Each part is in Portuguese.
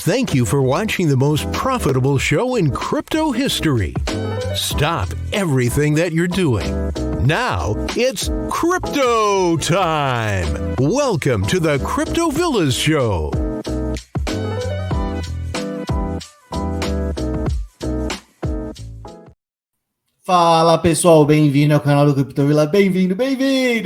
Thank you for watching the most profitable show in crypto history. Stop everything that you're doing. Now it's crypto time. Welcome to the Crypto Villas Show. Fala pessoal, bem-vindo ao canal do Crypto Villa, bem-vindo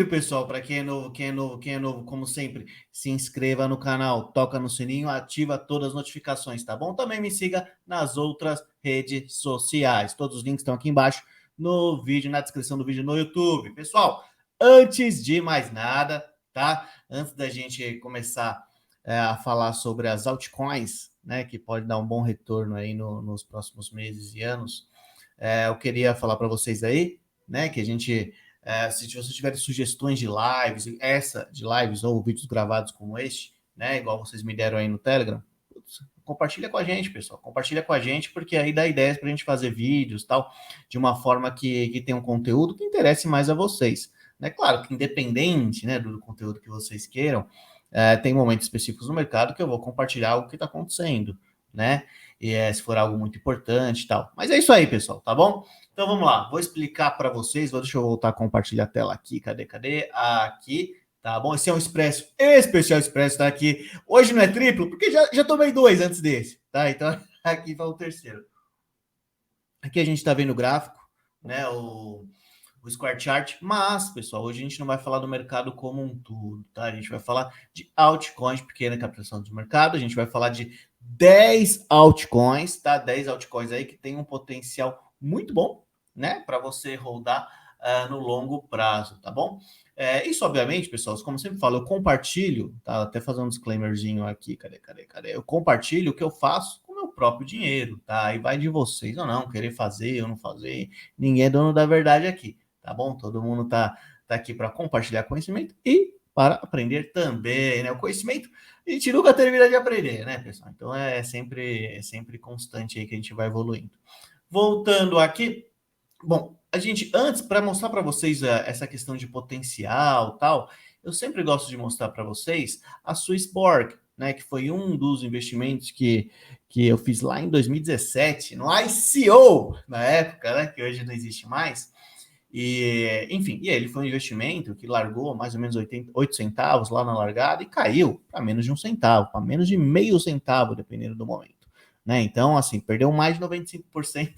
pessoal. Para quem é novo, como sempre, se inscreva no canal, toca no sininho, ativa todas as notificações, tá bom? Também me siga nas outras redes sociais, todos os links estão aqui embaixo no vídeo, na descrição do vídeo no YouTube. Pessoal, antes de mais nada, tá? Antes da gente começar a falar sobre as altcoins, né, que pode dar um bom retorno aí nos próximos meses e anos, eu queria falar para vocês aí, né, que a gente, se vocês tiverem sugestões de lives ou vídeos gravados como este, né, igual vocês me deram aí no Telegram, compartilha com a gente, pessoal, compartilha com a gente, porque aí dá ideias para a gente fazer vídeos, tal, de uma forma que tenha um conteúdo que interesse mais a vocês, né, claro que independente, né, do conteúdo que vocês queiram, tem momentos específicos no mercado que eu vou compartilhar o que está acontecendo, né, e se for algo muito importante e tal. Mas é isso aí, pessoal, tá bom? Então vamos lá, vou explicar para vocês, deixa eu voltar a compartilhar a tela aqui, cadê? Aqui, tá bom? Esse é um Expresso, especial Expresso, tá aqui. Hoje não é triplo, porque já tomei 2 antes desse, tá? Então aqui vai o terceiro. Aqui a gente tá vendo o gráfico, né, o Square Chart, mas, pessoal, hoje a gente não vai falar do mercado como um todo, tá? A gente vai falar de altcoins, pequena captação de mercado, a gente vai falar de 10 altcoins, tá? 10 altcoins aí que tem um potencial muito bom, né? Para você rodar no longo prazo, tá bom? Isso, obviamente, pessoal, como eu sempre falo, eu compartilho, tá? Até fazer um disclaimerzinho aqui, cadê? Eu compartilho o que eu faço com o meu próprio dinheiro, tá? Aí vai de vocês ou não, querer fazer ou não fazer, ninguém é dono da verdade aqui. Tá bom? Todo mundo tá aqui para compartilhar conhecimento e para aprender também, né? O conhecimento a gente nunca termina de aprender, né, pessoal? Então é sempre constante aí que a gente vai evoluindo. Voltando aqui, bom, a gente antes para mostrar para vocês essa questão de potencial, tal, eu sempre gosto de mostrar para vocês a Swissborg, né, que foi um dos investimentos que eu fiz lá em 2017 no ICO, na época, né, que hoje não existe mais. E, enfim, ele foi um investimento que largou mais ou menos 8 centavos lá na largada e caiu para menos de 1 centavo, para menos de meio centavo, dependendo do momento, né? Então, assim, perdeu mais de 95%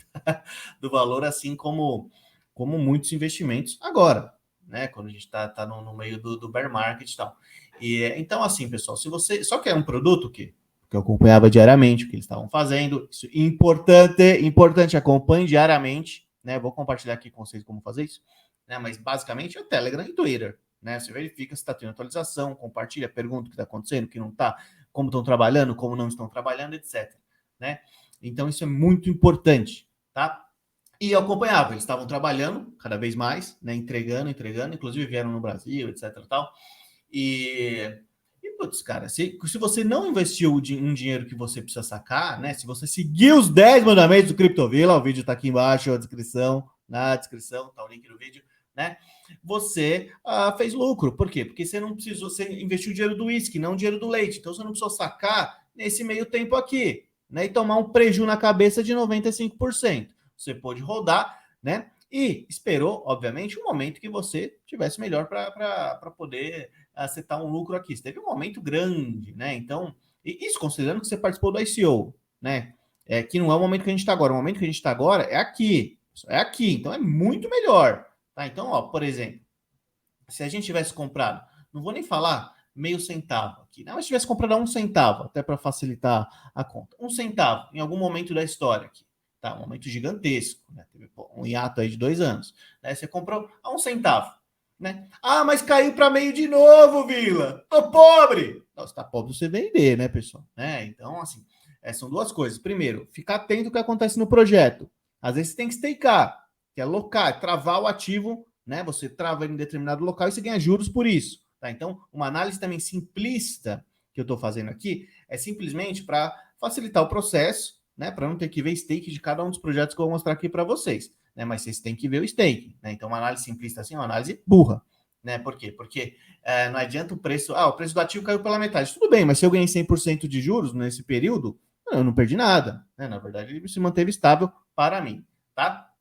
do valor, assim como muitos investimentos agora, né? Quando a gente está no meio do bear market e tal. Então, assim, pessoal, se você só quer um produto que eu acompanhava diariamente o que eles estavam fazendo, isso é importante, acompanhe diariamente, né? Vou compartilhar aqui com vocês como fazer isso, né? Mas basicamente é o Telegram e Twitter, né? Você verifica se está tendo atualização, compartilha, pergunta o que está acontecendo, o que não está, como estão trabalhando, como não estão trabalhando, etc, né? Então isso é muito importante, tá? E eu acompanhava, eles estavam trabalhando cada vez mais, né? Entregando, inclusive vieram no Brasil, etc, tal. Putz, cara, se você não investiu um dinheiro que você precisa sacar, né? Se você seguir os 10 mandamentos do CryptoVilla, o vídeo tá aqui embaixo, na descrição, tá o link do vídeo, né? Você fez lucro. Por quê? Porque você não precisou, você investiu o dinheiro do uísque, não o dinheiro do leite. Então você não precisou sacar nesse meio tempo aqui, né? E tomar um prejuízo na cabeça de 95%. Você pôde rodar, né? E esperou, obviamente, um momento que você tivesse melhor para poder acertar um lucro aqui. Você teve um momento grande, né? Então, isso considerando que você participou do ICO, né? Que não é o momento que a gente está agora. O momento que a gente está agora é aqui. Então é muito melhor. Tá? Então, ó, por exemplo, se a gente tivesse comprado, não vou nem falar meio centavo aqui, né? Mas tivesse comprado a 1 centavo, até para facilitar a conta. 1 centavo em algum momento da história aqui. Tá, um momento gigantesco, né? Teve um hiato aí de 2 anos. Né? Você comprou a 1 centavo. Né? Ah, mas caiu para meio de novo, Vila. Tô pobre. Não, você tá pobre você vender, né, pessoal? Né? Então, assim, são duas coisas. Primeiro, ficar atento ao que acontece no projeto. Às vezes você tem que stakear, que é alocar, travar o ativo, né? Você trava ele em determinado local e você ganha juros por isso. Tá? Então, uma análise também simplista que eu estou fazendo aqui é simplesmente para facilitar o processo, né? Para não ter que ver stake de cada um dos projetos que eu vou mostrar aqui para vocês. Né, mas vocês têm que ver o stake, né? Então, uma análise simplista assim é uma análise burra, né? Por quê? Porque não adianta o preço do ativo caiu pela metade. Tudo bem, mas se eu ganhei 100% de juros nesse período, eu não perdi nada, né? Na verdade, ele se manteve estável para mim, tá?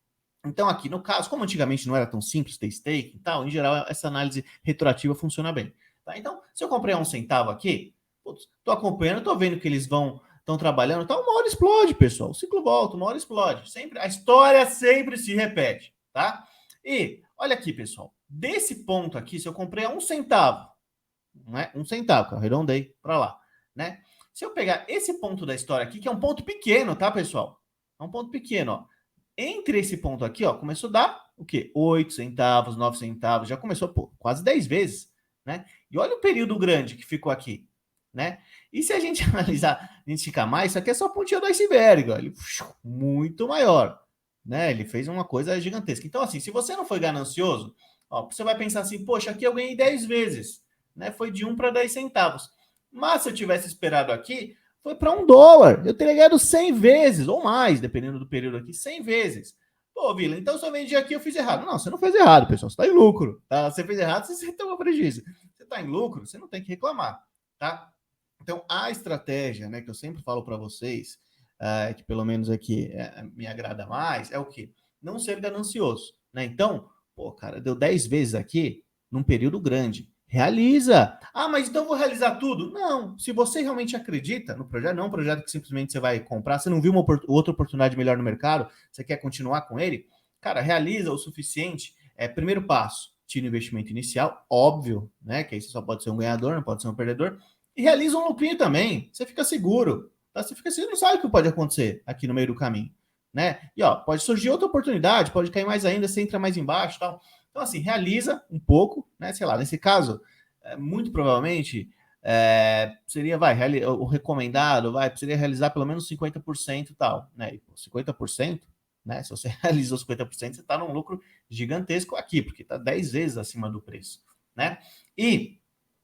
Então, aqui no caso, como antigamente não era tão simples ter stake e tal, em geral, essa análise retroativa funciona bem. Tá? Então, se eu comprei a 1 centavo aqui, estou acompanhando, estou vendo que eles estão trabalhando, tá, uma hora explode, pessoal. O ciclo volta, uma hora explode. Sempre, a história sempre se repete, tá? E, olha aqui, pessoal, desse ponto aqui, se eu comprei a 1 centavo, não é? 1 centavo, que eu arredondei para lá, né? Se eu pegar esse ponto da história aqui, que é um ponto pequeno, tá, pessoal? É um ponto pequeno, ó. Entre esse ponto aqui, ó, começou a dar o quê? 8 centavos, 9 centavos, já começou, pô, quase 10 vezes, né? E olha o período grande que ficou aqui, né? E se a gente analisar, a gente ficar mais, isso aqui é só a pontinha do iceberg, ó, ele muito maior, né? Ele fez uma coisa gigantesca. Então, assim, se você não foi ganancioso, ó, você vai pensar assim, poxa, aqui eu ganhei 10 vezes, né? Foi de 1 para 10 centavos. Mas se eu tivesse esperado aqui, foi para $1. Eu teria ganhado 100 vezes, ou mais, dependendo do período aqui, 100 vezes. Pô, Vila, então se eu vendi aqui, eu fiz errado. Não, você não fez errado, pessoal. Você está em lucro. Tá? Você fez errado, você tomou prejuízo. Você está em lucro, você não tem que reclamar, tá? Então, a estratégia, né, que eu sempre falo para vocês, que pelo menos aqui me agrada mais, é o quê? Não ser ganancioso, né? Então, pô, cara, deu 10 vezes aqui num período grande. Realiza. Ah, mas então eu vou realizar tudo? Não. Se você realmente acredita no projeto, não é um projeto que simplesmente você vai comprar, você não viu uma outra oportunidade melhor no mercado, você quer continuar com ele, cara, realiza o suficiente. Primeiro passo, tira o investimento inicial, óbvio, né? Que aí você só pode ser um ganhador, não pode ser um perdedor. E realiza um lucrinho também. Você fica seguro. Tá? Você não sabe o que pode acontecer aqui no meio do caminho, né? E ó, pode surgir outra oportunidade, pode cair mais ainda, você entra mais embaixo, tal. Então, assim, realiza um pouco, né? Sei lá, nesse caso, muito provavelmente seria, o recomendado, seria realizar pelo menos 50% e tal, né? E, 50%, né? Se você realizou 50%, você está num lucro gigantesco aqui, porque está 10 vezes acima do preço, né? E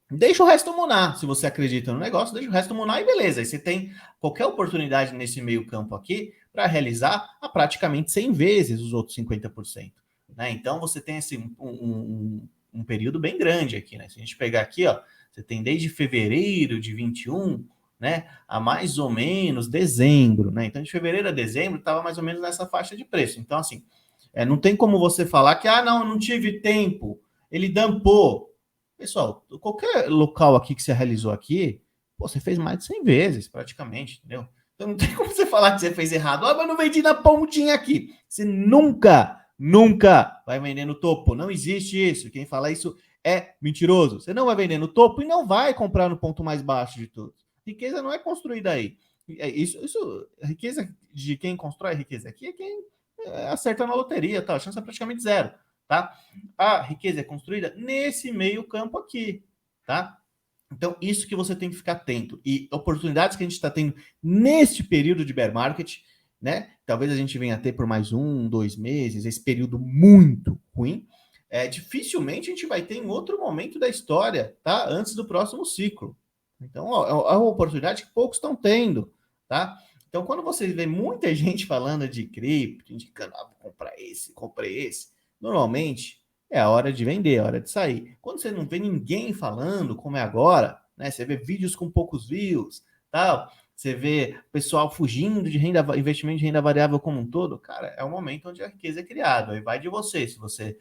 deixa o resto monar, se você acredita no negócio, deixa o resto monar e beleza. Aí você tem qualquer oportunidade nesse meio campo aqui para realizar a praticamente 100 vezes os outros 50%. Né? Então você tem assim, um período bem grande aqui. Né? Se a gente pegar aqui, ó, você tem desde fevereiro de 21, né, a mais ou menos dezembro. Né? Então de fevereiro a dezembro estava mais ou menos nessa faixa de preço. Então assim, não tem como você falar que, não, eu não tive tempo, ele dampou. Pessoal, qualquer local aqui que você realizou aqui, pô, você fez mais de 100 vezes, praticamente, entendeu? Então não tem como você falar que você fez errado. Mas não vendi na pontinha aqui. Você nunca vai vender no topo. Não existe isso. Quem fala isso é mentiroso. Você não vai vender no topo e não vai comprar no ponto mais baixo de tudo. Riqueza não é construída aí. A riqueza de quem constrói a riqueza aqui é quem acerta na loteria, tá? A chance é praticamente zero. Tá? A riqueza é construída nesse meio campo aqui, tá? Então, isso que você tem que ficar atento. E oportunidades que a gente está tendo neste período de bear market, né? Talvez a gente venha a ter por mais 1, 2 meses, esse período muito ruim. Dificilmente a gente vai ter em outro momento da história, tá? Antes do próximo ciclo. Então, ó, é uma oportunidade que poucos estão tendo, tá? Então, quando você vê muita gente falando de cripto, indicando, vou comprar esse, comprei esse, normalmente é a hora de vender, é a hora de sair. Quando você não vê ninguém falando, como é agora, né? Você vê vídeos com poucos views, tal, você vê pessoal fugindo de investimento de renda variável como um todo, cara, é o momento onde a riqueza é criada. Aí vai de você, se você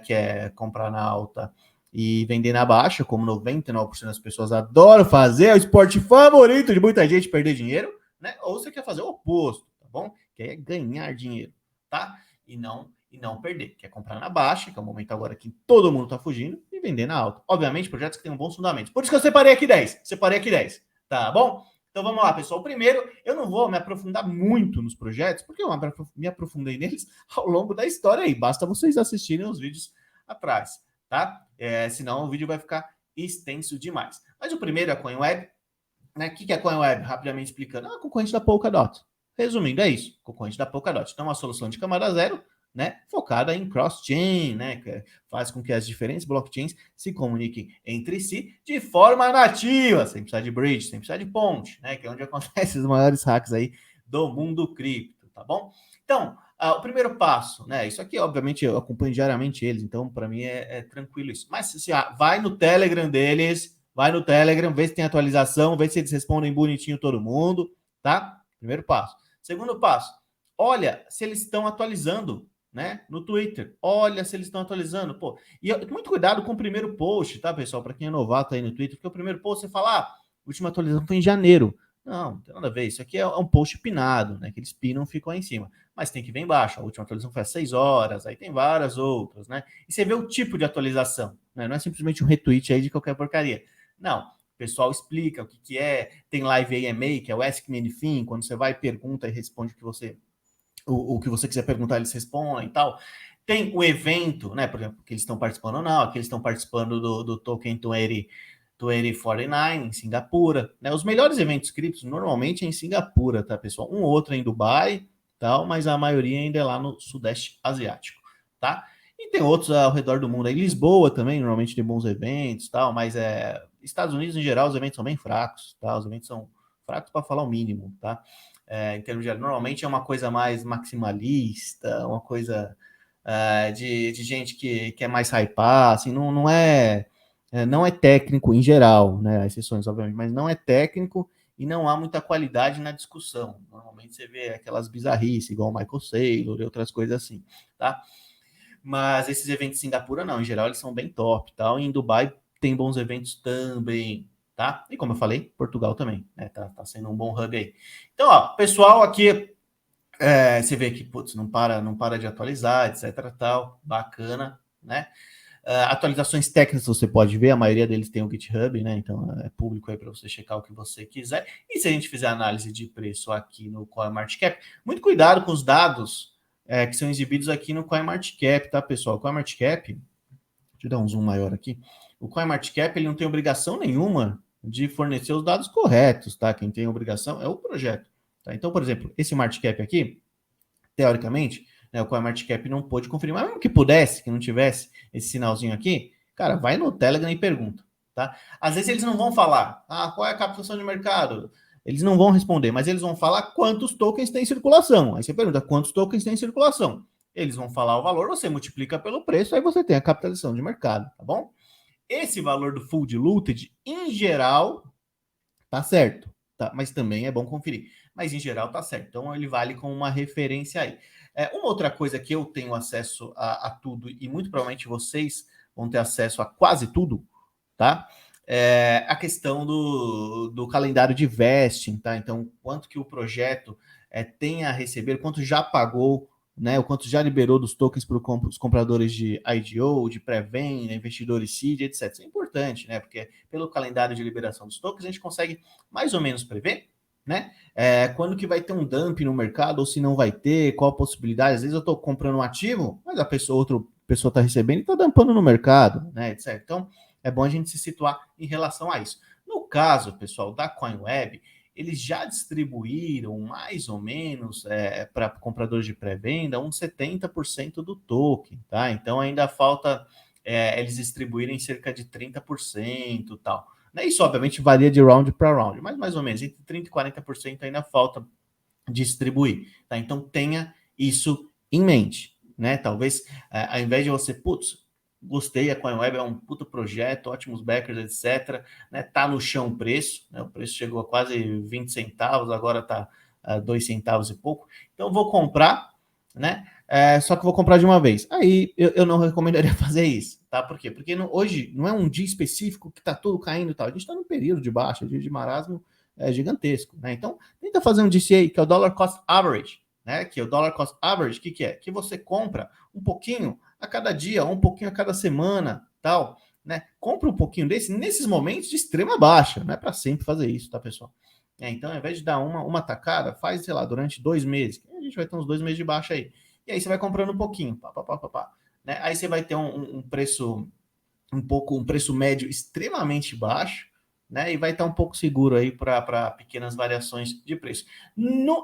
quer comprar na alta e vender na baixa, como 99% das pessoas adoram fazer, é o esporte favorito de muita gente perder dinheiro, né? Ou você quer fazer o oposto, tá bom? Quer ganhar dinheiro, tá? E não perder. Quer comprar na baixa, que é o momento agora que todo mundo está fugindo, e vender na alta. Obviamente, projetos que tenham bons fundamentos. Por isso que eu separei aqui 10. Tá bom? Então vamos lá, pessoal. Primeiro, eu não vou me aprofundar muito nos projetos, porque eu me aprofundei neles ao longo da história aí. Basta vocês assistirem os vídeos atrás, tá? Senão o vídeo vai ficar extenso demais. Mas o primeiro é a CoinWeb. Né? O que é a CoinWeb? Rapidamente explicando. É a concorrente da Polkadot. Resumindo, é isso. Concorrente da Polkadot. Então, uma solução de camada zero, né, focada em cross-chain, né, que faz com que as diferentes blockchains se comuniquem entre si de forma nativa, sem precisar de bridge, sem precisar de ponte, né, que é onde acontecem os maiores hacks aí do mundo cripto, tá bom? Então, O primeiro passo, né? Isso aqui, obviamente, eu acompanho diariamente eles, então para mim é tranquilo isso. Mas assim, vai no Telegram deles, vai no Telegram, vê se tem atualização, vê se eles respondem bonitinho todo mundo, tá? Primeiro passo. Segundo passo, olha se eles estão atualizando, né? No Twitter, olha se eles estão atualizando, pô. E muito cuidado com o primeiro post, tá, pessoal? Para quem é novato aí no Twitter, porque o primeiro post você fala, a última atualização foi em janeiro. Não tem nada a ver. Isso aqui é um post pinado, né? Que eles pinam e ficam aí em cima. Mas tem que ver embaixo. A última atualização foi às 6 horas, aí tem várias outras, né? E você vê o tipo de atualização, né? Não é simplesmente um retweet aí de qualquer porcaria. Não. O pessoal explica o que é. Tem live AMA, que é o Ask Me Anything, quando você vai, pergunta e responde o que você quiser perguntar, eles respondem e tal. Tem o evento, né? Por exemplo, que eles estão participando ou não, aqui eles estão participando do Token 2049 em Singapura, né? Os melhores eventos criptos normalmente é em Singapura, tá, pessoal? Um ou outro é em Dubai, tal, mas a maioria ainda é lá no Sudeste Asiático, tá? E tem outros ao redor do mundo. Aí Lisboa também normalmente tem bons eventos, tal, mas Estados Unidos em geral os eventos são bem fracos, tá? Os eventos são fracos para falar o mínimo, tá? Em termos de normalmente é uma coisa mais maximalista, uma coisa de gente que quer mais hypar, assim, não é técnico em geral, né? Exceções, obviamente, mas não é técnico e não há muita qualidade na discussão. Normalmente você vê aquelas bizarrices, igual o Michael Saylor e outras coisas assim, tá? Mas esses eventos em Singapura, não, em geral eles são bem top, tal. E em Dubai tem bons eventos também, tá? E como eu falei, Portugal também, né? Tá sendo um bom hub aí. Então, ó, pessoal aqui, você vê que, putz, não para de atualizar, etc, tal, bacana, né? Atualizações técnicas você pode ver, a maioria deles tem o GitHub, né? Então é público aí para você checar o que você quiser. E se a gente fizer análise de preço aqui no CoinMarketCap, muito cuidado com os dados que são exibidos aqui no CoinMarketCap, tá, pessoal? O CoinMarketCap, deixa eu dar um zoom maior aqui. O CoinMarketCap ele não tem obrigação nenhuma de fornecer os dados corretos, tá? Quem tem obrigação é o projeto. Tá? Então, por exemplo, esse market cap aqui, teoricamente, né, o CoinMarketCap não pôde conferir, mas mesmo que pudesse, que não tivesse esse sinalzinho aqui, cara, vai no Telegram e pergunta, tá? Às vezes eles não vão falar, qual é a captação de mercado? Eles não vão responder, mas eles vão falar quantos tokens tem em circulação. Aí você pergunta, quantos tokens tem em circulação? Eles vão falar o valor, você multiplica pelo preço, aí você tem a capitalização de mercado, tá bom? Esse valor do full diluted, em geral, tá certo, tá? Mas também é bom conferir. Mas em geral tá certo. Então ele vale como uma referência aí. Uma outra coisa que eu tenho acesso a tudo, e muito provavelmente vocês vão ter acesso a quase tudo, tá? A questão do calendário de vesting, tá? Então, quanto que o projeto tem a receber, quanto já pagou, né? O quanto já liberou dos tokens para os compradores de IDO, de pré-venda, investidores seed, etc. Isso é importante, né? Porque pelo calendário de liberação dos tokens, a gente consegue mais ou menos prever, né? Quando que vai ter um dump no mercado, ou se não vai ter, qual a possibilidade. Às vezes eu estou comprando um ativo, mas outra pessoa está recebendo e está dumpando no mercado, né? Etc. Então, é bom a gente se situar em relação a isso. No caso, pessoal, da CoinWeb, eles já distribuíram mais ou menos para compradores de pré-venda uns 70% do token, tá? Então ainda falta eles distribuírem cerca de 30% e tal. Isso obviamente varia de round para round, mas mais ou menos entre 30% e 40% ainda falta distribuir, tá? Então tenha isso em mente, né? Talvez ao invés de você, gostei, a CoinWeb é um puto projeto, ótimos backers, etc. Né? Tá no chão o preço, né? O preço chegou a quase 20 centavos, agora tá 2 centavos e pouco. Então vou comprar, né? Só que vou comprar de uma vez. Aí eu não recomendaria fazer isso, tá? Por quê? Porque hoje não é um dia específico que tá tudo caindo e tal. A gente tá num período de baixa, dia de marasmo gigantesco, né? Então tenta fazer um DCA, que é o Dollar Cost Average, né? Que é o Dollar Cost Average, o que é? Que você compra um pouquinho a cada dia, um pouquinho a cada semana, tal, né? Compra um pouquinho nesses momentos de extrema baixa, não é para sempre fazer isso, tá, pessoal? Então, ao invés de dar uma tacada, faz, sei lá, durante 2 meses, a gente vai ter uns 2 meses de baixa aí, e aí você vai comprando um pouquinho, né? Aí você vai ter um preço um preço médio extremamente baixo, né? E vai estar um pouco seguro aí para pequenas variações de preço.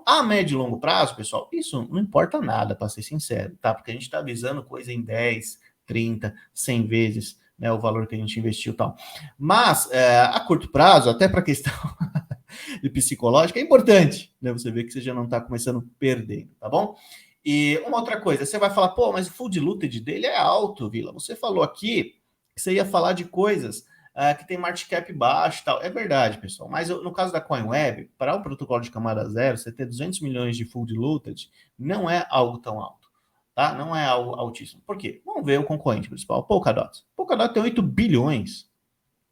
A médio e longo prazo, pessoal, isso não importa nada, para ser sincero, tá? Porque a gente está visando coisa em 10, 30, 100 vezes, né, o valor que a gente investiu e tal. Mas a curto prazo, até para questão de psicológica, é importante, né? Você vê que você já não está começando perdendo, tá bom? E uma outra coisa, você vai falar, pô, mas o full diluted dele é alto, Vila. Você falou aqui que você ia falar de coisas que tem market cap baixo e tal. É verdade, pessoal. Mas no caso da CoinWeb, para o protocolo de camada zero, você ter 200 milhões de full diluted não é algo tão alto, tá? Não é algo altíssimo. Por quê? Vamos ver o concorrente principal, Polkadot. Polkadot tem 8 bilhões,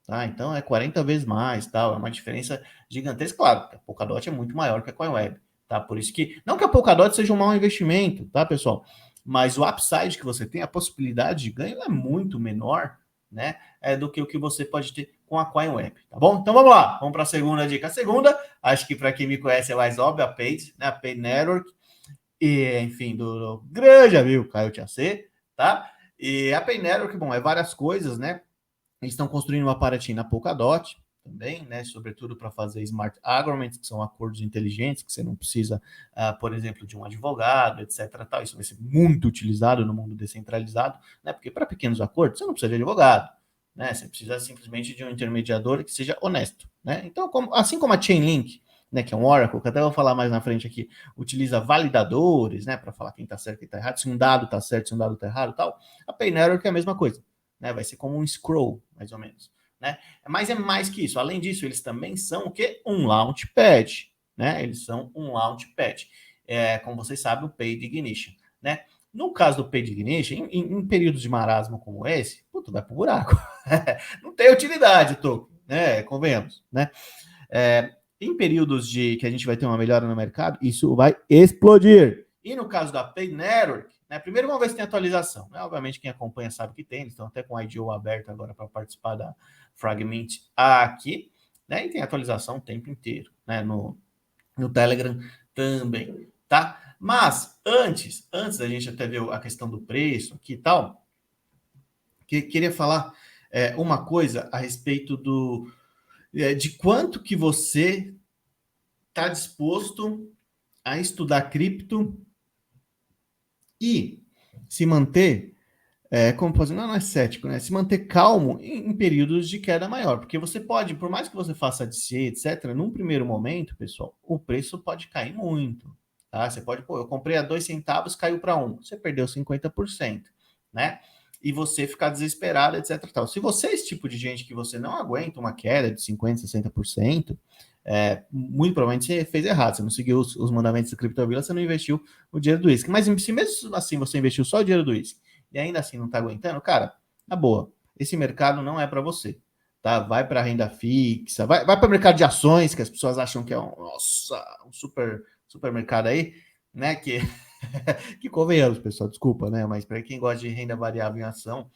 tá? Então é 40 vezes mais, tal. É uma diferença gigantesca. Claro, que a Polkadot é muito maior que a CoinWeb, tá? Por isso que, não que a Polkadot seja um mau investimento, tá, pessoal? Mas o upside que você tem, a possibilidade de ganho é muito menor, né, do que o que você pode ter com a CoinWeb, tá bom? Então vamos lá, vamos para a segunda dica. A segunda, acho que para quem me conhece é mais óbvio, a Paid, né, a Paid Network, e enfim, do grande amigo Caio Tiacê, tá? E a Paid Network, bom, é várias coisas, né? Eles estão construindo uma paratinha na Polkadot também, né? Sobretudo para fazer smart agreements, que são acordos inteligentes, que você não precisa, por exemplo, de um advogado, etc. Tal. Isso vai ser muito utilizado no mundo descentralizado, né? Porque para pequenos acordos você não precisa de advogado, né? Você precisa simplesmente de um intermediador que seja honesto, né? Então, assim como a Chainlink, né, que é um Oracle, que até vou falar mais na frente aqui, utiliza validadores, né, para falar quem está certo e quem está errado, se um dado está certo, se um dado está errado, tal. A Pay Network é a mesma coisa. Né, vai ser como um scroll, mais ou menos, né? Mas é mais que isso. Além disso, eles também são o quê? Um launchpad, né? Eles são um launchpad. Como vocês sabem, o Paid Ignition, né? No caso do Paid Ignition, em períodos de marasmo como esse, puto, vai pro buraco. Não tem utilidade, token, né? Convenhamos, né? Em períodos de que a gente vai ter uma melhora no mercado, isso vai explodir. E no caso da Paid Network, né, primeiro vamos ver se tem atualização. Né? Obviamente, quem acompanha sabe que tem, eles estão até com o IDO aberto agora para participar da Fragment aqui, né? E tem atualização o tempo inteiro, né? No Telegram também, tá? Mas antes da gente até ver a questão do preço aqui e tal, queria falar uma coisa a respeito de quanto que você está disposto a estudar cripto e se manter, como fazer, não é cético, né? Se manter calmo em períodos de queda maior, porque você pode, por mais que você faça DCA, etc., num primeiro momento, pessoal, o preço pode cair muito, tá? Você pode, pô, eu comprei a 2 centavos, caiu para 1, você perdeu 50%, né? E você ficar desesperado, etc. Tal. Se você é esse tipo de gente que você não aguenta uma queda de 50%, 60%, muito provavelmente você fez errado, você não seguiu os mandamentos da criptovila, você não investiu o dinheiro do uísque. Mas se mesmo assim você investiu só o dinheiro do uísque e ainda assim não está aguentando, cara, na boa, esse mercado não é para você, tá? Vai para renda fixa, vai para o mercado de ações, que as pessoas acham que é um super mercado aí, né? Que convenhamos, pessoal, desculpa, né? Mas para quem gosta de renda variável em ação,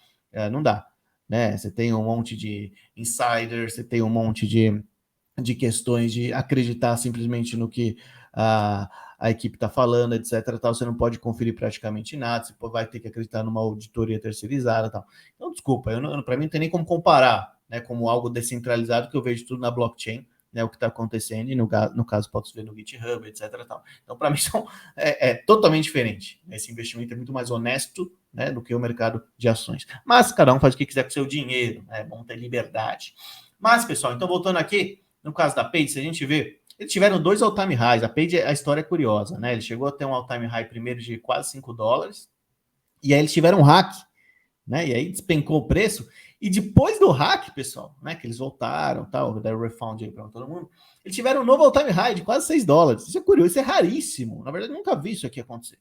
não dá, né? Você tem um monte de insiders, você tem um monte de questões de acreditar simplesmente no que a equipe está falando, etc. Tal. Você não pode conferir praticamente nada, você vai ter que acreditar numa auditoria terceirizada. Tal. Então, desculpa, para mim não tem nem como comparar, né, como algo descentralizado, que eu vejo tudo na blockchain, né, o que está acontecendo, e no caso, pode ver no GitHub, etc. Tal. Então, para mim, é totalmente diferente. Esse investimento é muito mais honesto, né, do que o mercado de ações. Mas cada um faz o que quiser com o seu dinheiro, é bom ter liberdade. Mas, pessoal, então voltando aqui, no caso da Paid, se a gente vê, eles tiveram 2 all-time highs. A Paid, a história é curiosa, né? Ele chegou a ter um all-time high primeiro de quase $5, e aí eles tiveram um hack, né? E aí despencou o preço. E depois do hack, pessoal, né? Que eles voltaram, tal, deram refund aí para todo mundo. Eles tiveram um novo all-time high de quase $6. Isso é curioso, isso é raríssimo. Na verdade, eu nunca vi isso aqui acontecer,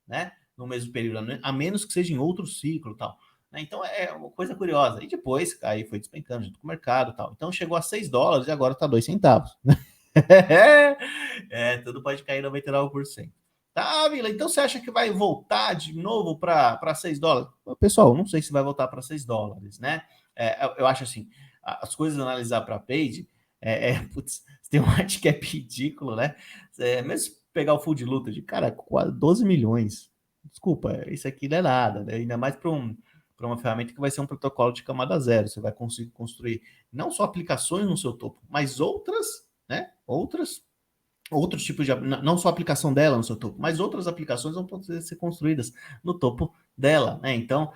né? No mesmo período, a menos que seja em outro ciclo, tal. Então é uma coisa curiosa. E depois aí foi despencando junto com o mercado e tal. Então chegou a $6 e agora está 2 centavos. Tudo pode cair 99%. Tá, Vila? Então você acha que vai voltar de novo para $6? Pessoal, não sei se vai voltar para $6, né? Eu acho assim, as coisas a analisar para a Paid, putz, tem um handicap ridículo, né? Mesmo pegar o full de luta de, cara, quase 12 milhões. Desculpa, isso aqui não é nada, né? Ainda mais para uma ferramenta que vai ser um protocolo de camada zero. Você vai conseguir construir não só aplicações no seu topo, mas outros tipos de, não só a aplicação dela no seu topo, mas outras aplicações vão poder ser construídas no topo dela, né? Então,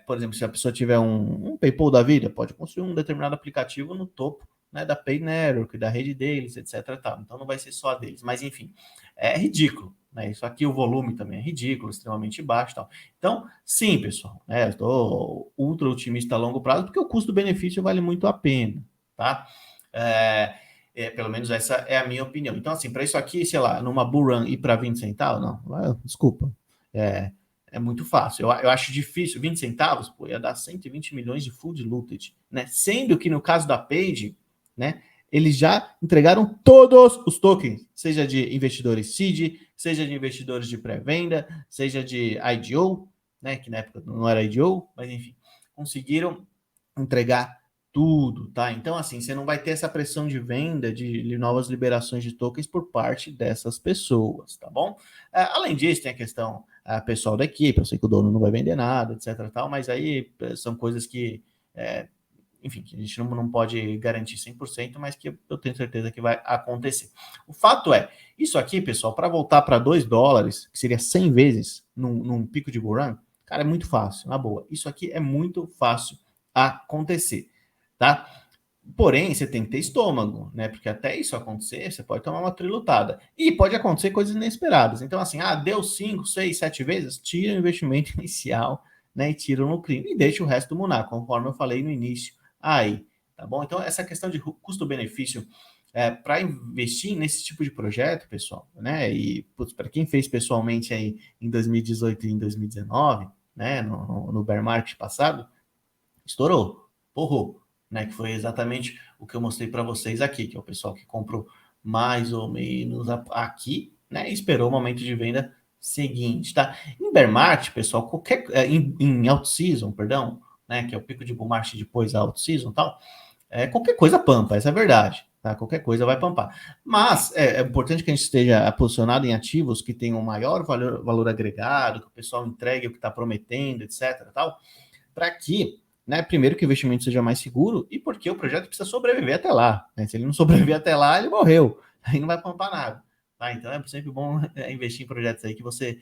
por exemplo, se a pessoa tiver um PayPal da vida, pode construir um determinado aplicativo no topo, né, da Pay Network, da rede deles, etc. Tal. Então não vai ser só a deles, mas enfim, é ridículo, né? Isso aqui, o volume também é ridículo, extremamente baixo, tal. Então, sim, pessoal, né? Eu estou ultra otimista a longo prazo, porque o custo-benefício vale muito a pena, tá? Pelo menos essa é a minha opinião. Então, assim, para isso aqui, sei lá, numa bull run ir para 20 centavos, não, desculpa. É muito fácil. Eu acho difícil. 20 centavos, pô, ia dar 120 milhões de full diluted, né? Sendo que no caso da Page, né, eles já entregaram todos os tokens, seja de investidores seed, seja de investidores de pré-venda, seja de IDO, né, que na época não era IDO, mas enfim, conseguiram entregar tudo, tá? Então, assim, você não vai ter essa pressão de venda de novas liberações de tokens por parte dessas pessoas, tá bom? Além disso, tem a questão pessoal da equipe, eu sei que o dono não vai vender nada, etc, tal, mas aí são coisas que, enfim, que a gente não pode garantir 100%, mas que eu tenho certeza que vai acontecer. O fato é, isso aqui, pessoal, para voltar para $2, que seria 100 vezes num pico de bull run, cara, é muito fácil, na boa. Isso aqui é muito fácil acontecer, tá? Porém, você tem que ter estômago, né? Porque até isso acontecer, você pode tomar uma trilutada. E pode acontecer coisas inesperadas. Então, assim, deu 5, 6, 7 vezes, tira o investimento inicial, né? E tira o lucrinho. E deixa o resto munar, conforme eu falei no início aí, tá bom? Então, essa questão de custo-benefício para investir nesse tipo de projeto, pessoal, né? E para quem fez pessoalmente aí em 2018 e em 2019, né? No bear market passado, estourou, porrou, né? Que foi exatamente o que eu mostrei para vocês aqui, que é o pessoal que comprou mais ou menos aqui, né? E esperou o momento de venda seguinte, tá? Em bear market, pessoal, em out season, perdão, né? Que é o pico de bull market depois da out season, tal. Qualquer coisa pampa, essa é a verdade, tá? Qualquer coisa vai pampar. Mas é importante que a gente esteja posicionado em ativos que tenham maior valor agregado, que o pessoal entregue o que está prometendo, etc, tal, para que, né, primeiro que o investimento seja mais seguro e porque o projeto precisa sobreviver até lá, né? Se ele não sobreviver até lá, ele morreu, aí não vai pampar nada, tá? Então é sempre bom investir em projetos aí que você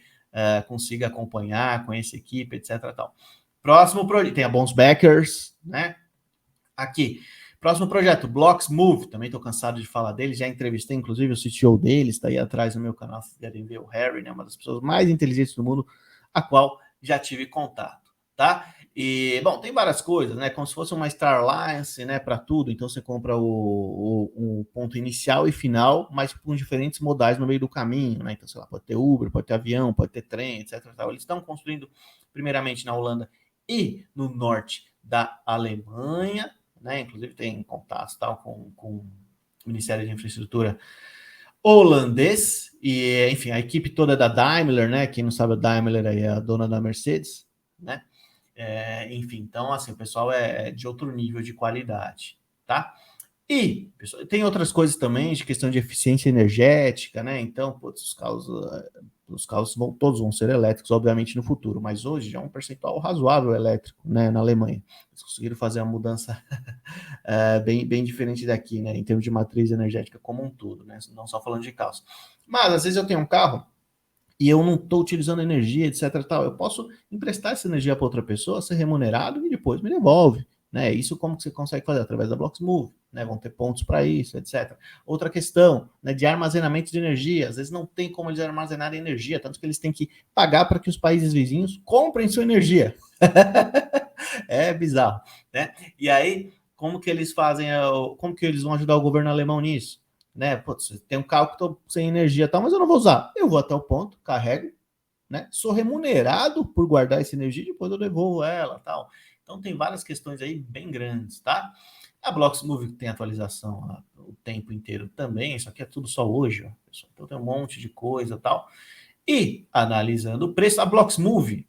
consiga acompanhar, conhecer equipe, etc, tal. Próximo projeto, tem a bons backers, né? Aqui, próximo projeto, Blocks Move, também estou cansado de falar dele, já entrevistei inclusive o CTO deles, está aí atrás no meu canal, se quiserem ver o Harry, né, uma das pessoas mais inteligentes do mundo, a qual já tive contato, tá? E, bom, tem várias coisas, né, como se fosse uma Star Alliance, né, para tudo, então você compra o ponto inicial e final, mas com diferentes modais no meio do caminho, né, então, sei lá, pode ter Uber, pode ter avião, pode ter trem, etc. Tal. Eles estão construindo, primeiramente, na Holanda e no norte da Alemanha, né? Inclusive tem contatos tal, com o Ministério de Infraestrutura holandês, e enfim, a equipe toda da Daimler, né? Quem não sabe, a Daimler aí é a dona da Mercedes, né? Enfim, então assim, o pessoal é de outro nível de qualidade, tá? E pessoal, tem outras coisas também de questão de eficiência energética, né? Então, putz, os carros todos vão ser elétricos, obviamente, no futuro, mas hoje já é um percentual razoável elétrico, né? Na Alemanha. Eles conseguiram fazer uma mudança bem diferente daqui, né? Em termos de matriz energética como um todo, né? Não só falando de carros. Mas, às vezes, eu tenho um carro e eu não estou utilizando energia, etc. Tal. Eu posso emprestar essa energia para outra pessoa, ser remunerado e depois me devolve. Né? Isso como que você consegue fazer? Através da Blocksmove, né? Vão ter pontos para isso, etc. Outra questão, né, de armazenamento de energia. Às vezes não tem como eles armazenarem energia, tanto que eles têm que pagar para que os países vizinhos comprem sua energia. É bizarro, né? E aí, como que eles fazem, como que eles vão ajudar o governo alemão nisso? Né? Putz, tem um carro que estou sem energia, tal, mas eu não vou usar. Eu vou até o ponto, carrego, né? Sou remunerado por guardar essa energia, depois eu devolvo ela, tal. Então tem várias questões aí bem grandes, tá? A Blocksmove tem atualização o tempo inteiro também, isso aqui é tudo só hoje, ó, pessoal. Então tem um monte de coisa, tal. E analisando o preço, a Blocksmove,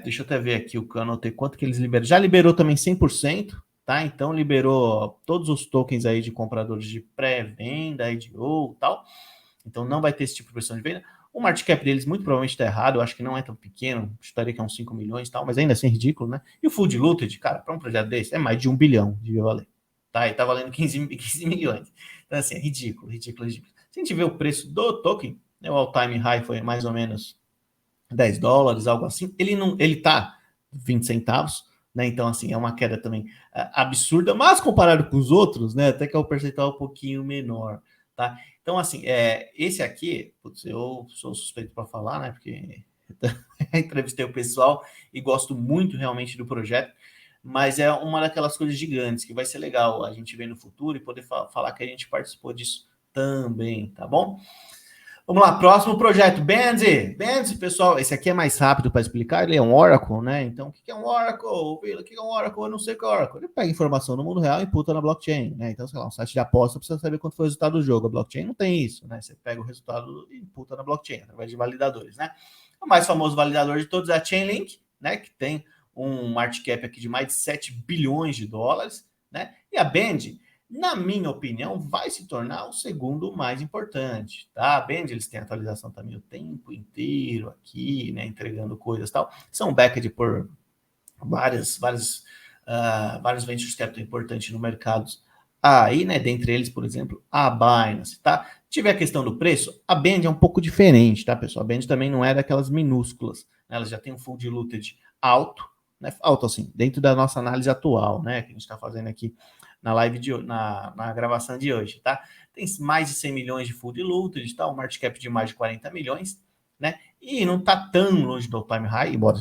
deixa eu até ver aqui o que eu anotei, quanto que eles liberam. Já liberou também 100%, tá? Então liberou todos os tokens aí de compradores de pré-venda, IDO e tal. Então não vai ter esse tipo de pressão de venda. O market cap deles muito provavelmente está errado, eu acho que não é tão pequeno, estaria que é uns 5 milhões e tal, mas ainda assim é ridículo, né? E o full diluted, cara, para um projeto desse, é mais de 1 bilhão, devia valer. Tá? E tá valendo 15 milhões. Então, assim, é ridículo. Se a gente vê o preço do token, né, o all-time high foi mais ou menos $10, algo assim, ele tá 20 centavos, né? Então, assim, é uma queda também absurda, mas comparado com os outros, né, até que é um percentual um pouquinho menor. tá? Então, assim, esse aqui, putz, eu sou suspeito para falar, né? Porque entrevistei o pessoal e gosto muito realmente do projeto, mas é uma daquelas coisas gigantes que vai ser legal a gente ver no futuro e poder falar que a gente participou disso também, tá bom? Vamos lá, próximo projeto, Benzi, pessoal, esse aqui é mais rápido para explicar, ele é um Oracle, né? Então, o que é um Oracle? O que é um Oracle? Eu não sei o que é Oracle. Ele pega informação no mundo real e imputa na blockchain, né? Então, sei lá, um site de aposta precisa saber quanto foi o resultado do jogo. A blockchain não tem isso, né? Você pega o resultado e imputa na blockchain, através de validadores, né? O mais famoso validador de todos é a Chainlink, né? Que tem um market cap aqui de mais de 7 bilhões de dólares, né? E a Band, na minha opinião, vai se tornar o segundo mais importante, tá? Band, eles têm atualização também o tempo inteiro aqui, né? Entregando coisas e tal. São backed por vários ventures capital importantes no mercado. Aí, né? Dentre eles, por exemplo, a Binance, tá? Se tiver a questão do preço, a Band é um pouco diferente, tá, pessoal? A Band também não é daquelas minúsculas, né? Ela já tem um full diluted alto, né? Alto assim, dentro da nossa análise atual, né? Que a gente está fazendo aqui na live na gravação de hoje, tá? Tem mais de 100 milhões de full diluted, tá? Um market cap de mais de 40 milhões, né? E não está tão longe do all-time high, embora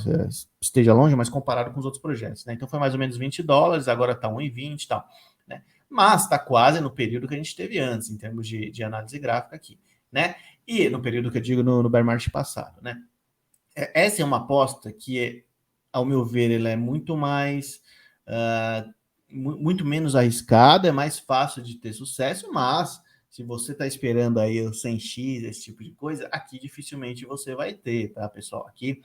esteja longe, mas comparado com os outros projetos, né? Então foi mais ou menos $20, agora está 1,20 e tal, né? Mas está quase no período que a gente teve antes, em termos de análise gráfica aqui, né? E no período que eu digo no bear market passado, né? Essa é uma aposta que, ao meu ver, ela é muito mais... muito menos arriscada, é mais fácil de ter sucesso, mas se você está esperando aí o 100x, esse tipo de coisa, aqui dificilmente você vai ter, tá, pessoal? Aqui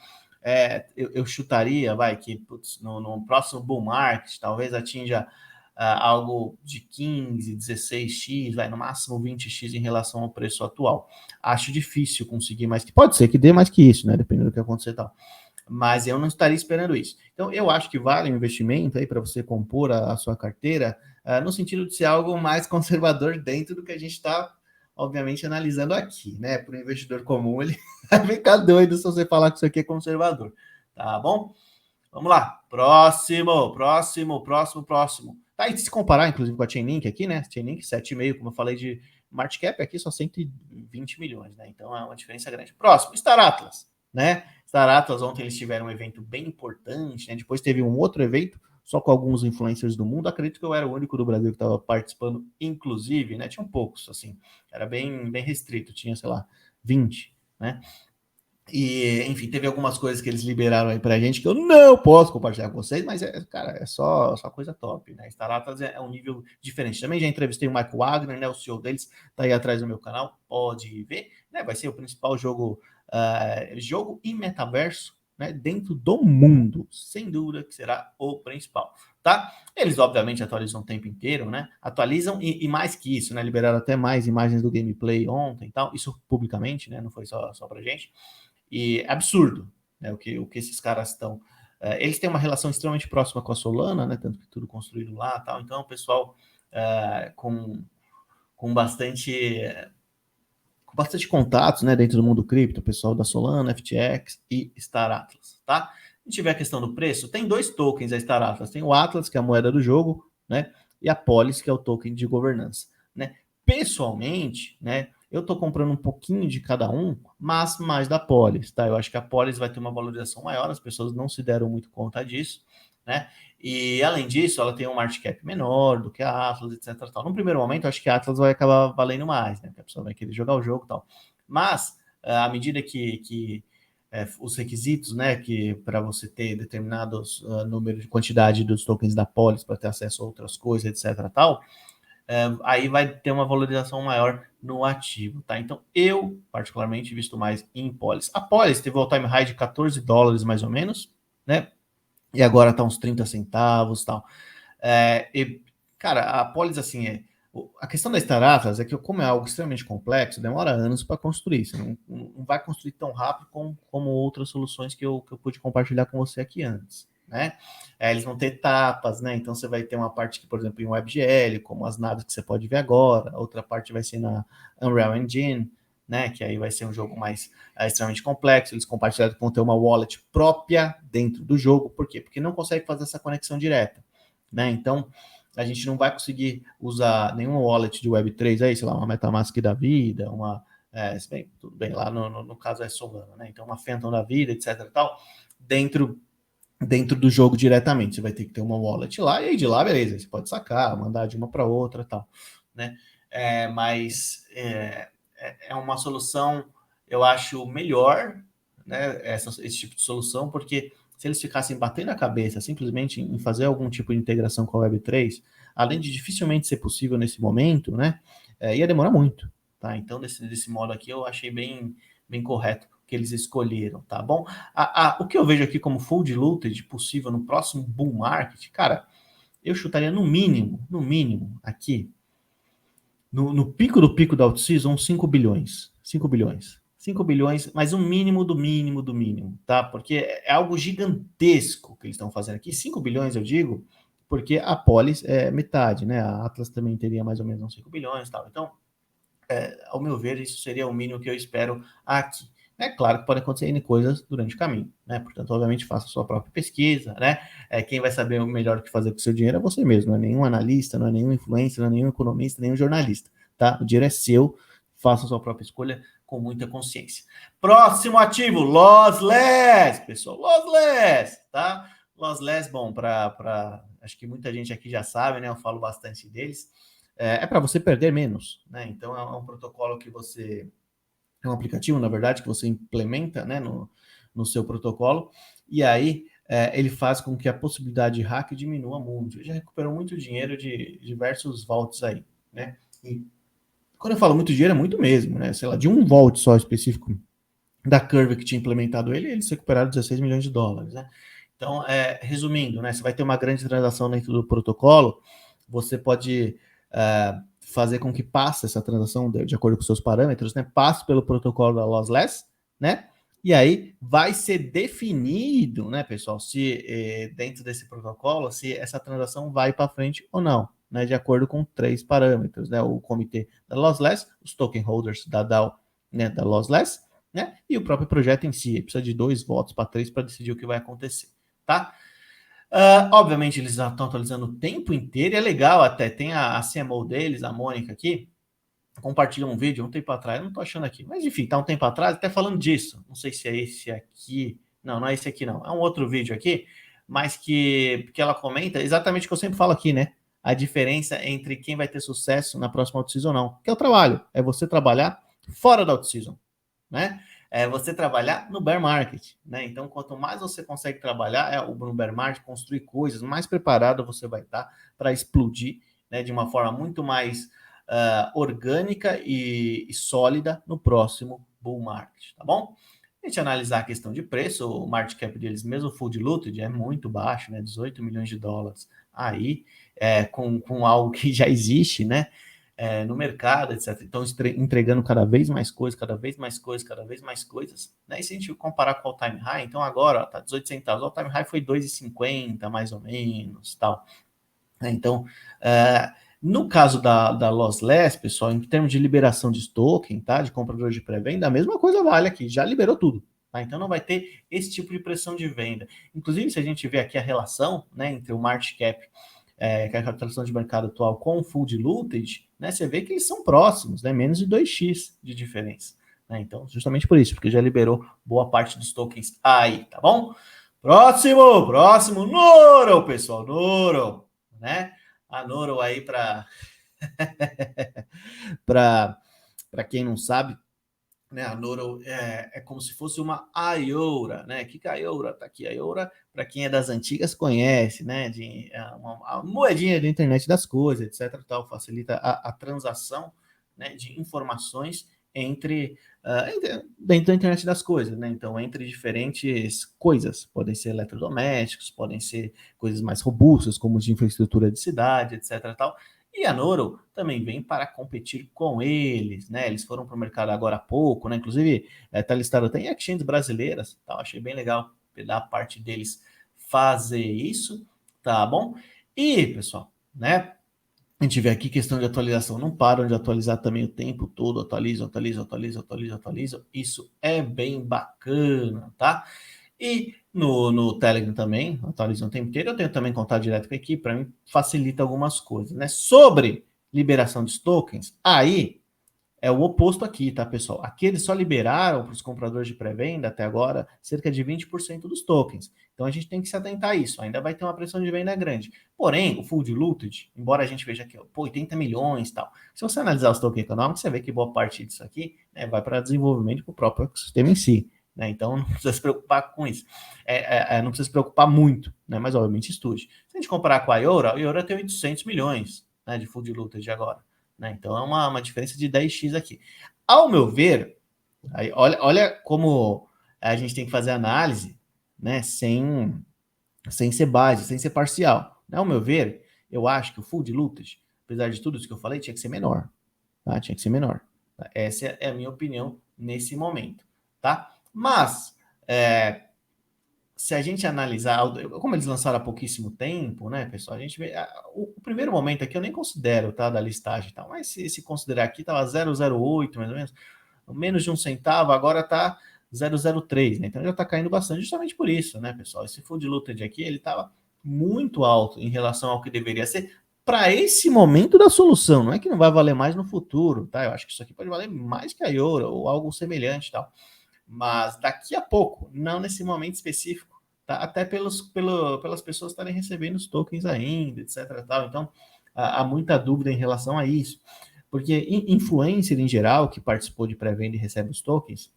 eu chutaria, que putz, no próximo bull market, talvez atinja algo de 15, 16x, no máximo 20x em relação ao preço atual. Acho difícil conseguir mais, que pode ser que dê mais que isso, né? Dependendo do que acontecer e tal. Mas eu não estaria esperando isso. Então, eu acho que vale um investimento aí para você compor a sua carteira, no sentido de ser algo mais conservador dentro do que a gente está, obviamente, analisando aqui, né? Para o investidor comum, ele vai ficar doido se você falar que isso aqui é conservador, tá bom? Vamos lá, próximo. Tá, e se comparar, inclusive, com a Chainlink aqui, né? Chainlink 7,5, como eu falei de market cap, aqui só 120 milhões, né? Então, é uma diferença grande. Próximo, Star Atlas, né? Star Atlas, ontem eles tiveram um evento bem importante, né? Depois teve um outro evento, só com alguns influencers do mundo. Acredito que eu era o único do Brasil que estava participando, inclusive, né? Tinham poucos, assim, era bem restrito, tinha, sei lá, 20, né? E, enfim, teve algumas coisas que eles liberaram aí pra gente que eu não posso compartilhar com vocês, mas, cara, é só coisa top, né? Star Atlas é um nível diferente. Também já entrevistei o Michael Wagner, né? O CEO deles tá aí atrás do meu canal, pode ver, né? Vai ser o principal jogo e metaverso, né? Dentro do mundo, sem dúvida que será o principal, tá? Eles, obviamente, atualizam o tempo inteiro, né? Atualizam e mais que isso, né? Liberaram até mais imagens do gameplay ontem e tal, isso publicamente, né? Não foi só pra gente. E é absurdo, né, o que esses caras estão. Eles têm uma relação extremamente próxima com a Solana, né? Tanto que tudo construído lá, tal. Então, o pessoal com bastante contatos, né, dentro do mundo cripto, o pessoal da Solana, FTX e Star Atlas, tá? Se tiver a questão do preço, tem dois tokens a Star Atlas, tem o Atlas, que é a moeda do jogo, né? E a Polis, que é o token de governança, né? Pessoalmente, né, eu tô comprando um pouquinho de cada um, mas mais da Polis, tá? Eu acho que a Polis vai ter uma valorização maior, as pessoas não se deram muito conta disso, né? E além disso, ela tem um market cap menor do que a Atlas, etc. Tal. No primeiro momento, eu acho que a Atlas vai acabar valendo mais, né? Porque a pessoa vai querer jogar o jogo e tal. Mas, à medida que os requisitos, né, que para você ter determinados número de quantidade dos tokens da Polis para ter acesso a outras coisas, etc. Tal, aí vai ter uma valorização maior no ativo, tá? Então, eu, particularmente, visto mais em Polis. A Polis teve o all-time high de $14, mais ou menos, né? E agora tá uns 30 centavos e tal. Cara, a Polis, assim, a questão da Star Atlas é que, como é algo extremamente complexo, demora anos para construir. Você não vai construir tão rápido como outras soluções que eu pude compartilhar com você aqui antes, né? Eles vão ter etapas, né? Então você vai ter uma parte que, por exemplo, em WebGL, como as naves que você pode ver agora, outra parte vai ser na Unreal Engine, né? Que aí vai ser um jogo mais extremamente complexo. Eles compartilharam que vão ter uma wallet própria dentro do jogo. Por quê? Porque não consegue fazer essa conexão direta, né? Então, a gente não vai conseguir usar nenhuma wallet de Web3 aí, sei lá, uma MetaMask da vida, bem, tudo bem, lá no caso é Solana, né? Então uma Phantom da vida, etc e tal, dentro do jogo diretamente. Você vai ter que ter uma wallet lá, e aí de lá, beleza, você pode sacar, mandar de uma para outra e tal, né? Mas é uma solução, eu acho, melhor, né? Esse tipo de solução, porque se eles ficassem batendo a cabeça simplesmente em fazer algum tipo de integração com a Web3, além de dificilmente ser possível nesse momento, né? Ia demorar muito, tá? Então, desse modo aqui, eu achei bem correto que eles escolheram, tá bom? O que eu vejo aqui como full diluted possível no próximo bull market, cara, eu chutaria no mínimo, aqui, no pico do pico da out-season, 5 bilhões. 5 bilhões. 5 bilhões, mas um mínimo do mínimo, tá? Porque é algo gigantesco que eles estão fazendo aqui. 5 bilhões, eu digo, porque a Polis é metade, né? A Atlas também teria mais ou menos uns 5 bilhões e tal. Então, ao meu ver, isso seria o mínimo que eu espero aqui. É claro que podem acontecer N coisas durante o caminho, né? Portanto, obviamente, faça a sua própria pesquisa, né? Quem vai saber o melhor o que fazer com o seu dinheiro é você mesmo, não é nenhum analista, não é nenhum influencer, não é nenhum economista, nenhum jornalista, tá? O dinheiro é seu, faça a sua própria escolha com muita consciência. Próximo ativo, Lossless, pessoal, Lossless, tá? Lossless, bom, acho que muita gente aqui já sabe, né? Eu falo bastante deles. Para você perder menos, né? Então é um protocolo que você é um aplicativo, na verdade, que você implementa, né, no seu protocolo, e aí ele faz com que a possibilidade de hack diminua muito. Já recuperou muito dinheiro de diversos vaults aí, né? E quando eu falo muito dinheiro, é muito mesmo, né? Sei lá, de um vault só específico da Curve que tinha implementado eles recuperaram 16 milhões de dólares, né? Então, resumindo, né? Você vai ter uma grande transação dentro do protocolo, você pode fazer com que passe essa transação de acordo com seus parâmetros, né? Passe pelo protocolo da Lossless, né? E aí vai ser definido, né, pessoal, se dentro desse protocolo, se essa transação vai para frente ou não, né? De acordo com 3 parâmetros, né? O comitê da Lossless, os token holders da DAO, né, da Lossless, né? E o próprio projeto em si. Precisa de 2 votos para 3 para decidir o que vai acontecer, tá? Obviamente, eles já estão atualizando o tempo inteiro, e é legal até. Tem a CMO deles, a Mônica aqui, compartilhou um vídeo um tempo atrás, não estou achando aqui, mas enfim, tá um tempo atrás, até falando disso. Não sei se é esse aqui. Não é esse aqui, não. É um outro vídeo aqui, mas que ela comenta exatamente o que eu sempre falo aqui, né? A diferença entre quem vai ter sucesso na próxima out-season ou não. Que é o trabalho. É você trabalhar fora da out-season, né? Você trabalhar no bear market, né? Então, quanto mais você consegue trabalhar no bear market, construir coisas, mais preparado você vai estar para explodir, né, de uma forma muito mais orgânica e sólida no próximo bull market, tá bom? A gente analisar a questão de preço, o market cap deles, mesmo full diluted, é muito baixo, né? 18 milhões de dólares. Aí, com algo que já existe, né? No mercado, etc. Então, entregando cada vez mais coisas, né? E se a gente comparar com o all-time high, então agora está 18 centavos, o all-time high foi 2,50, mais ou menos, tal. Então, no caso da Lossless, pessoal, em termos de liberação de token, tá? De comprador de pré-venda, a mesma coisa vale aqui, já liberou tudo. Tá? Então não vai ter esse tipo de pressão de venda. Inclusive, se a gente vê aqui a relação, né, entre o market cap, que é a capitalização de mercado atual, com o full diluted, né, você vê que eles são próximos, né, menos de 2x de diferença. Né? Então, justamente por isso, porque já liberou boa parte dos tokens aí, tá bom? Próximo, Noro, pessoal, Noro, né? A Noro aí para quem não sabe, né? A Noro é como se fosse uma Iora, né? Que a Iora tá aqui, a Iora, para quem é das antigas conhece, né? Uma moedinha da internet das coisas, etc. Tal, facilita a transação, né, de informações dentro da internet das coisas, né? Então, entre diferentes coisas, podem ser eletrodomésticos, podem ser coisas mais robustas, como de infraestrutura de cidade, etc. Tal. E a Noro também vem para competir com eles, né? Eles foram para o mercado agora há pouco, né? Inclusive, está listado até em exchanges brasileiras, tá? Achei bem legal da parte deles fazer isso, tá bom? E, pessoal, né? A gente vê aqui questão de atualização, não param de atualizar também o tempo todo, atualizam. Isso é bem bacana, tá? E no Telegram também, atualizando o tempo inteiro, eu tenho também contato direto com a equipe, para mim facilita algumas coisas, né? Sobre liberação dos tokens, aí é o oposto aqui, tá, pessoal? Aqui eles só liberaram para os compradores de pré-venda até agora cerca de 20% dos tokens. Então a gente tem que se atentar a isso. Ainda vai ter uma pressão de venda grande. Porém, o full diluted, embora a gente veja aqui, 80 milhões e tal. Se você analisar os tokens econômicos, você vê que boa parte disso aqui, né, vai para desenvolvimento para o próprio ecossistema em si. Né? Então não precisa se preocupar com isso. Não precisa se preocupar muito, né? Mas obviamente estude. Se a gente comparar com a Iora tem 800 milhões, né, de full diluted agora. Né? Então é uma diferença de 10x aqui. Ao meu ver, aí, olha como a gente tem que fazer análise, né, sem ser base, sem ser parcial. Ao meu ver, eu acho que o full diluted, apesar de tudo isso que eu falei, tinha que ser menor. Tá? Tinha que ser menor. Tá? Essa é a minha opinião nesse momento. Tá? Mas, se a gente analisar, como eles lançaram há pouquíssimo tempo, né, pessoal, a gente vê, o primeiro momento aqui eu nem considero, tá, da listagem e tal, mas se considerar aqui, estava 0,08 mais ou menos de 1 centavo, agora está 0,03, né, então já está caindo bastante, justamente por isso, né, pessoal, esse full diluted aqui, ele estava muito alto em relação ao que deveria ser, para esse momento da solução, não é que não vai valer mais no futuro, tá, eu acho que isso aqui pode valer mais que a Iora, ou algo semelhante e tal. Mas daqui a pouco, não nesse momento específico, tá? Até pelas pessoas estarem recebendo os tokens ainda, etc. Tal. Então, há muita dúvida em relação a isso. Porque influencer em geral, que participou de pré-venda e recebe os tokens,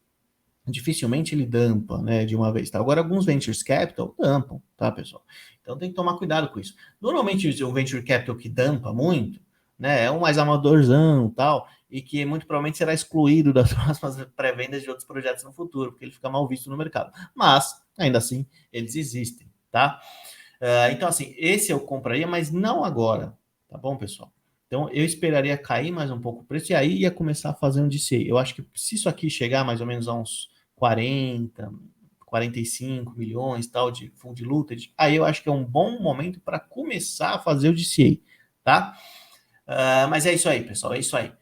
dificilmente ele dampa, né, de uma vez. Tá? Agora, alguns Ventures Capital dampam, tá, pessoal? Então tem que tomar cuidado com isso. Normalmente, o Venture Capital que dampa muito, né, é um mais amadorzão, tal, e que muito provavelmente será excluído das próximas pré-vendas de outros projetos no futuro, porque ele fica mal visto no mercado. Mas, ainda assim, eles existem, tá? Então, assim, esse eu compraria, mas não agora, tá bom, pessoal? Então, eu esperaria cair mais um pouco o preço e aí ia começar a fazer um DCA. Eu acho que se isso aqui chegar mais ou menos a uns 40, 45 milhões, tal, de full diluted, aí eu acho que é um bom momento para começar a fazer o DCA, tá? Mas é isso aí, pessoal, é isso aí.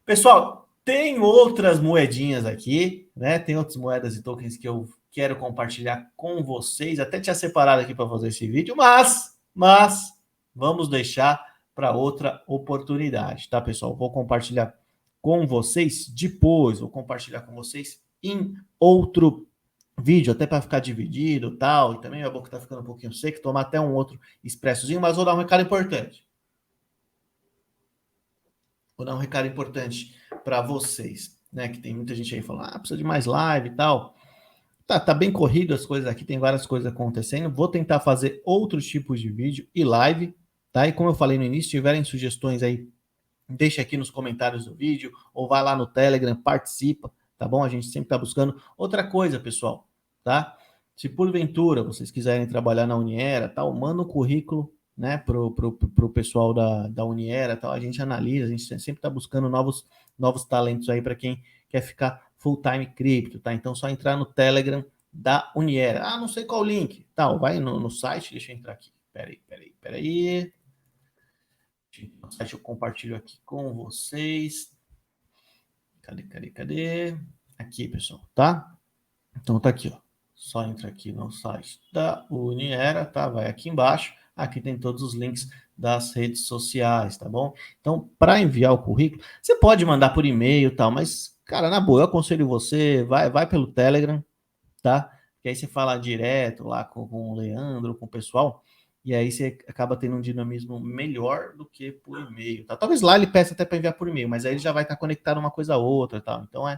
Pessoal, tem outras moedinhas aqui, né? Tem outras moedas e tokens que eu quero compartilhar com vocês. Até tinha separado aqui para fazer esse vídeo, mas vamos deixar para outra oportunidade, tá, pessoal? Vou compartilhar com vocês depois, vou compartilhar com vocês em outro vídeo, até para ficar dividido e tal. E também a boca tá ficando um pouquinho seca, tomar até um outro expressozinho, mas vou dar um recado importante. Vou dar um recado importante para vocês, né? Que tem muita gente aí falando, precisa de mais live e tal. Tá bem corrido as coisas aqui, tem várias coisas acontecendo. Vou tentar fazer outros tipos de vídeo e live, tá? E como eu falei no início, se tiverem sugestões aí, deixa aqui nos comentários do vídeo, ou vai lá no Telegram, participa, tá bom? A gente sempre tá buscando. Outra coisa, pessoal, tá? Se porventura vocês quiserem trabalhar na Uniera, tal, manda um currículo, né, pro pessoal da Uniera, tal, a gente analisa, a gente sempre está buscando novos talentos aí para quem quer ficar full time cripto, tá? Então só entrar no Telegram da Uniera. Não sei qual o link, tal, vai no site, deixa eu entrar aqui. Peraí. No site eu compartilho aqui com vocês. Cadê? Aqui, pessoal, tá? Então tá aqui, ó. Só entra aqui no site da Uniera, tá? Vai aqui embaixo. Aqui tem todos os links das redes sociais, tá bom? Então, para enviar o currículo, você pode mandar por e-mail e tal, mas, cara, na boa, eu aconselho você, vai pelo Telegram, tá? Que aí você fala direto lá com o Leandro, com o pessoal, e aí você acaba tendo um dinamismo melhor do que por e-mail, tá? Talvez lá ele peça até para enviar por e-mail, mas aí ele já vai estar conectado uma coisa a outra, tá? Então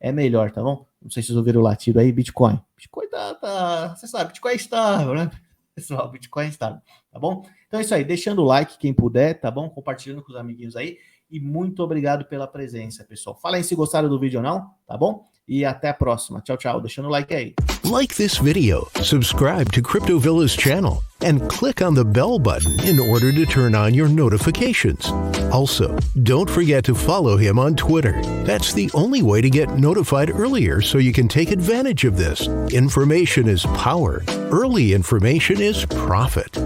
é melhor, tá bom? Não sei se vocês ouviram o latido aí, Bitcoin. Bitcoin tá, você sabe, Bitcoin é estável, né? Pessoal, Bitcoin está, tá bom? Então é isso aí, deixando o like quem puder, tá bom? Compartilhando com os amiguinhos aí. E muito obrigado pela presença, pessoal. Fala aí se gostaram do vídeo ou não, tá bom? E até a próxima. Tchau, deixando o like aí. Like this video, subscribe to Crypto Villa's channel, and click on the bell button in order to turn on your notifications. Also, don't forget to follow him on Twitter. That's the only way to get notified earlier so you can take advantage of this. Information is power. Early information is profit.